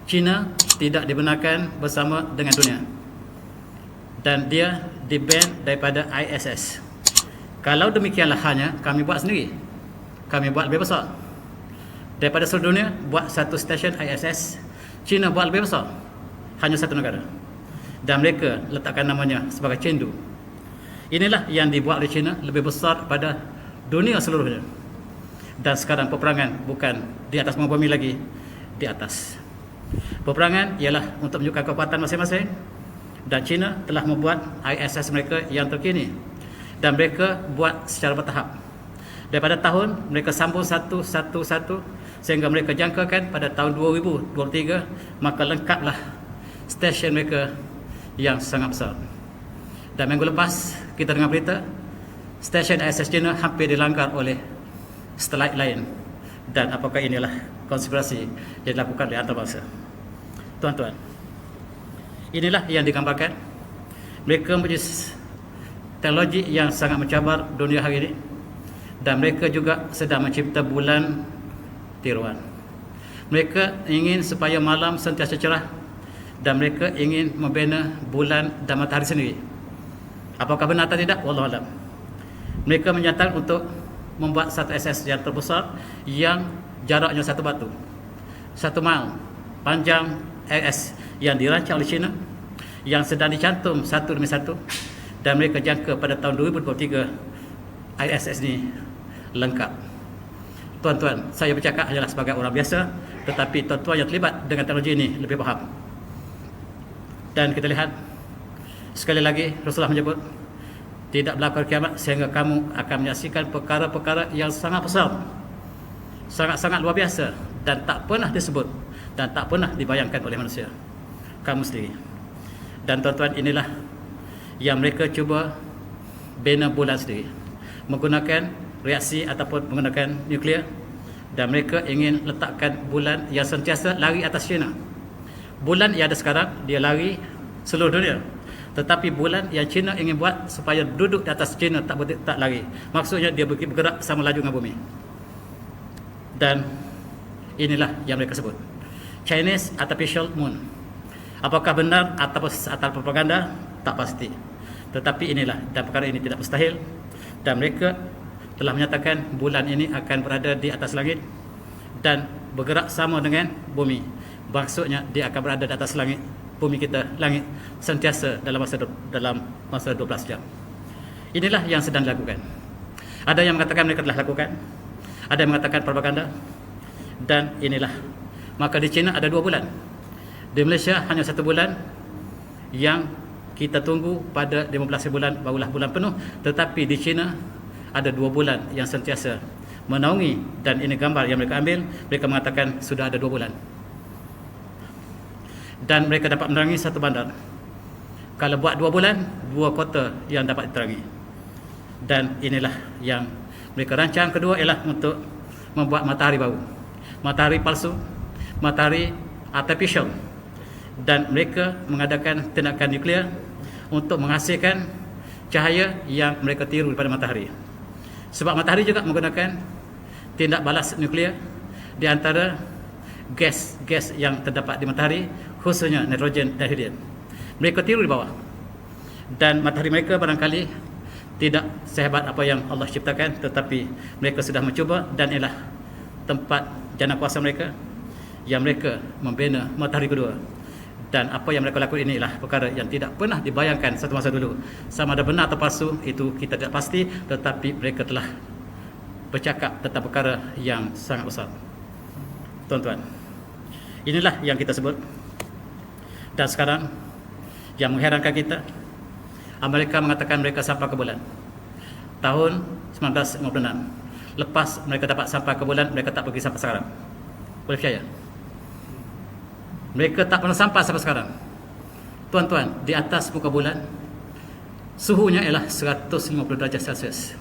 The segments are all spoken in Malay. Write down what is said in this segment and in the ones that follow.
China tidak dibenarkan bersama dengan dunia dan dia di-ban daripada ISS. Kalau demikianlah hanya kami buat sendiri, kami buat lebih besar daripada seluruh dunia. Buat satu stesen ISS, China buat lebih besar, hanya satu negara, dan mereka letakkan namanya sebagai Chengdu. Inilah yang dibuat oleh China, lebih besar pada dunia seluruhnya. Dan sekarang peperangan bukan di atas muka bumi lagi, di atas. Peperangan ialah untuk menunjukkan kekuatan masing-masing, dan China telah membuat ISS mereka yang terkini, dan mereka buat secara bertahap. Daripada tahun mereka sambung satu sehingga mereka jangkakan pada tahun 2023 maka lengkaplah stesen mereka yang sangat besar. Dan minggu lepas kita dengar berita stesen ISS China hampir dilanggar oleh satelit lain. Dan apakah inilah konspirasi yang dilakukan oleh antarabangsa? Tuan-tuan, inilah yang digambarkan. Mereka mempunyai teknologi yang sangat mencabar dunia hari ini, dan mereka juga sedang mencipta bulan tiruan. Mereka ingin supaya malam sentiasa cerah, dan mereka ingin membina bulan dan matahari sendiri. Apakah benar atau tidak? Wallahualam. Mereka menyatakan untuk membuat satu SS yang terbesar yang jaraknya satu batu, 1 mil panjang SS yang dirancang oleh China, yang sedang dicantum satu demi satu, dan mereka jangka pada tahun 2023 ISS ini lengkap. Tuan-tuan, saya bercakap hanyalah sebagai orang biasa, tetapi tuan-tuan yang terlibat dengan teknologi ini lebih faham. Dan kita lihat sekali lagi Rasulullah menyebut tidak berlaku kiamat sehingga kamu akan menyaksikan perkara-perkara yang sangat besar, sangat-sangat luar biasa, dan tak pernah disebut dan tak pernah dibayangkan oleh manusia, kamu sendiri. Dan tuan-tuan, inilah yang mereka cuba bina bulan sendiri menggunakan reaksi ataupun menggunakan nuklear, dan mereka ingin letakkan bulan yang sentiasa lari atas China. Bulan yang ada sekarang dia lari seluruh dunia, tetapi bulan yang China ingin buat supaya duduk di atas China, tak lari. Maksudnya dia bergerak sama laju dengan bumi. Dan inilah yang mereka sebut Chinese Artificial Moon. Apakah benar atau propaganda? Tak pasti. Tetapi inilah, dan perkara ini tidak mustahil, dan mereka telah menyatakan bulan ini akan berada di atas langit dan bergerak sama dengan bumi. Maksudnya dia akan berada di atas langit bumi kita, langit, sentiasa dalam masa 12 jam. Inilah yang sedang dilakukan. Ada yang mengatakan mereka telah lakukan, ada yang mengatakan propaganda, dan inilah. Maka di China ada 2 bulan, di Malaysia hanya 1 bulan, yang kita tunggu pada 15 bulan barulah bulan penuh. Tetapi di China ada 2 bulan yang sentiasa menaungi, dan ini gambar yang mereka ambil. Mereka mengatakan sudah ada 2 bulan, dan mereka dapat menerangi 1 bandar. Kalau buat 2 bulan, 2 kota yang dapat diterangi. Dan inilah yang mereka rancang. Kedua ialah untuk membuat matahari baru, matahari palsu, matahari artificial, dan mereka mengadakan tindakan nuklear untuk menghasilkan cahaya yang mereka tiru daripada matahari. Sebab matahari juga menggunakan tindak balas nuklear. Di antara gas yang terdapat di matahari, khususnya nitrogen dan helium, mereka tiru di bawah. Dan matahari mereka barangkali tidak sehebat apa yang Allah ciptakan, tetapi mereka sudah mencuba, dan ialah tempat jana kuasa mereka yang mereka membina matahari kedua. Dan apa yang mereka lakukan inilah perkara yang tidak pernah dibayangkan satu masa dulu. Sama ada benar atau palsu itu kita tidak pasti, tetapi mereka telah bercakap tentang perkara yang sangat besar. Tuan-tuan, inilah yang kita sebut. Dan sekarang yang mengherankan kita, Amerika mengatakan mereka sampai ke bulan tahun 1956. Lepas mereka dapat sampai ke bulan, mereka tak pergi sampai sekarang. Boleh percaya? Mereka tak pernah sampai sampai sekarang. Tuan-tuan, di atas muka bulan suhunya ialah 150 darjah Celsius.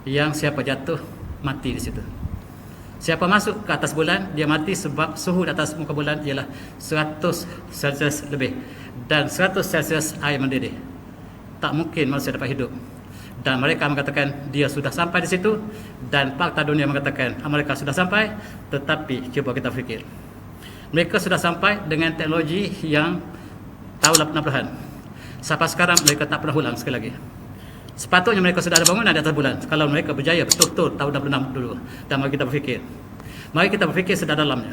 Yang siapa jatuh mati di situ. Siapa masuk ke atas bulan, dia mati sebab suhu di atas muka bulan ialah 100 Celsius lebih. Dan 100 Celsius air mendidih. Tak mungkin manusia dapat hidup. Dan mereka mengatakan dia sudah sampai di situ, dan fakta dunia mengatakan Amerika sudah sampai. Tetapi cuba kita fikir, Mereka sudah sampai dengan teknologi yang tahun 80-an. Sampai sekarang mereka tak pernah ulang sekali lagi. Sepatutnya mereka sudah ada bangunan di atas bulan. Kalau mereka berjaya betul-betul tahun 66 dulu. Dan mari kita berfikir sedalam-dalamnya.